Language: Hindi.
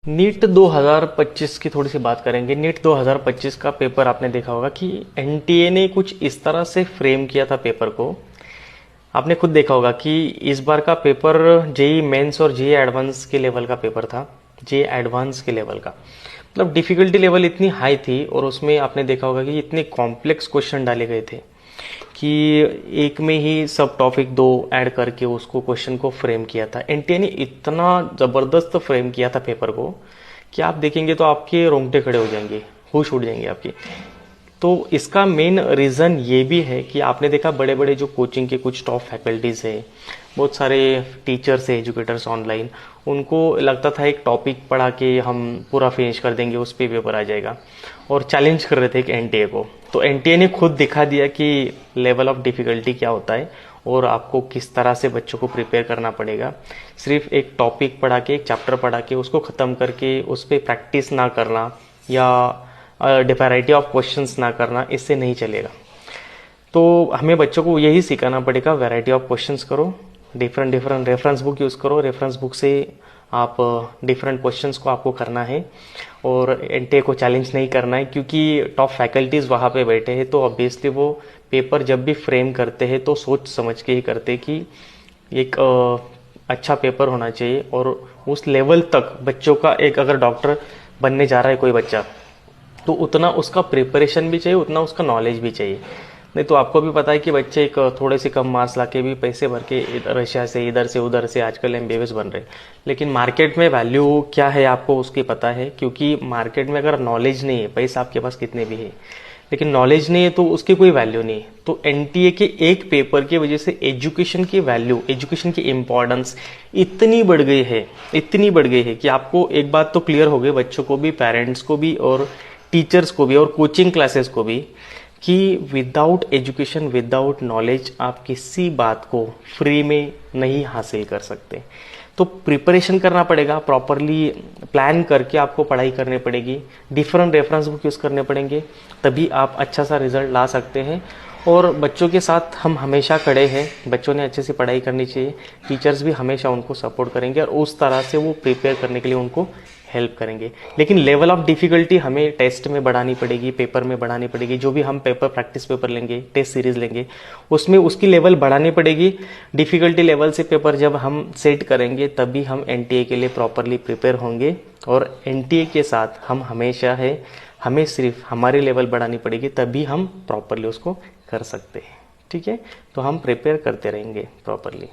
नीट 2025 की थोड़ी सी बात करेंगे। नीट 2025 का पेपर आपने देखा होगा कि एनटीए ने कुछ इस तरह से फ्रेम किया था पेपर को। आपने खुद देखा होगा कि इस बार का पेपर जेई मेंस और जेई एडवांस के लेवल का पेपर था। जेई एडवांस के लेवल का मतलब डिफिकल्टी लेवल इतनी हाई थी, और उसमें आपने देखा होगा कि इतने कॉम्प्लेक्स क्वेश्चन डाले गए थे कि एक में ही सब टॉपिक दो ऐड करके उसको क्वेश्चन को फ्रेम किया था। एनटीए ने इतना ज़बरदस्त फ्रेम किया था पेपर को कि आप देखेंगे तो आपके रोंगटे खड़े हो जाएंगे, होश उड़ जाएंगे आपकी। तो इसका मेन रीज़न ये भी है कि आपने देखा बड़े बड़े जो कोचिंग के कुछ टॉप फैकल्टीज़ है, बहुत सारे टीचर्स है, एजुकेटर्स ऑनलाइन, उनको लगता था एक टॉपिक पढ़ा के हम पूरा फिनिश कर देंगे, उस पर पेपर आ जाएगा, और चैलेंज कर रहे थे एक एनटीए को। तो एनटीए ने खुद दिखा दिया कि लेवल ऑफ डिफ़िकल्टी क्या होता है और आपको किस तरह से बच्चों को प्रिपेयर करना पड़ेगा। सिर्फ एक टॉपिक पढ़ा के, एक चैप्टर पढ़ा के उसको ख़त्म करके उस पर प्रैक्टिस ना करना या वैरायटी ऑफ क्वेश्चंस ना करना, इससे नहीं चलेगा। तो हमें बच्चों को यही सिखाना पड़ेगा, वैरायटी ऑफ क्वेश्चंस करो, different different reference book use करो, रेफरेंस बुक से आप डिफरेंट क्वेश्चंस को आपको करना है, और एनटीए को चैलेंज नहीं करना है, क्योंकि टॉप फैकल्टीज़ वहाँ पे बैठे हैं। तो ऑब्वियसली वो पेपर जब भी फ्रेम करते हैं तो सोच समझ के ही करते कि एक अच्छा पेपर होना चाहिए, और उस लेवल तक बच्चों का, एक अगर डॉक्टर बनने जा रहा है कोई बच्चा, तो उतना उसका प्रिपरेशन भी चाहिए, उतना उसका नॉलेज भी चाहिए। नहीं तो आपको भी पता है कि बच्चे एक थोड़े से कम मार्क्स लाके भी पैसे भर के रशिया से इधर से उधर से आजकल एमबीबीएस बन रहे हैं, लेकिन मार्केट में वैल्यू क्या है आपको उसकी पता है। क्योंकि मार्केट में अगर नॉलेज नहीं है, पैसा आपके पास कितने भी है, लेकिन नॉलेज नहीं है तो उसकी कोई वैल्यू नहीं है। तो एनटीए के एक पेपर की वजह से एजुकेशन की वैल्यू, एजुकेशन की इंपॉर्टेंस इतनी बढ़ गई है, इतनी बढ़ गई है कि आपको एक बात तो क्लियर हो गई, बच्चों को भी, पेरेंट्स को भी, और टीचर्स को भी, और कोचिंग क्लासेस को भी, कि विदाउट एजुकेशन, विदाउट नॉलेज आप किसी बात को फ्री में नहीं हासिल कर सकते। तो प्रिपरेशन करना पड़ेगा, प्रॉपरली प्लान करके आपको पढ़ाई करनी पड़ेगी, डिफरेंट रेफरेंस बुक यूज़ करने पड़ेंगे, तभी आप अच्छा सा रिजल्ट ला सकते हैं। और बच्चों के साथ हम हमेशा खड़े हैं, बच्चों ने अच्छे से पढ़ाई करनी चाहिए, टीचर्स भी हमेशा उनको सपोर्ट करेंगे, और उस तरह से वो प्रिपेयर करने के लिए उनको हेल्प करेंगे। लेकिन लेवल ऑफ डिफ़िकल्टी हमें टेस्ट में बढ़ानी पड़ेगी, पेपर में बढ़ानी पड़ेगी। जो भी हम पेपर, प्रैक्टिस पेपर लेंगे, टेस्ट सीरीज लेंगे, उसमें उसकी लेवल बढ़ानी पड़ेगी। डिफ़िकल्टी लेवल से पेपर जब हम सेट करेंगे तभी हम एनटीए के लिए प्रॉपरली प्रिपेयर होंगे। और एनटीए के साथ हम हमेशा है, हमें सिर्फ हमारी लेवल बढ़ानी पड़ेगी, तभी हम प्रॉपरली उसको कर सकते हैं। ठीक है, तो हम प्रिपेयर करते रहेंगे प्रॉपरली।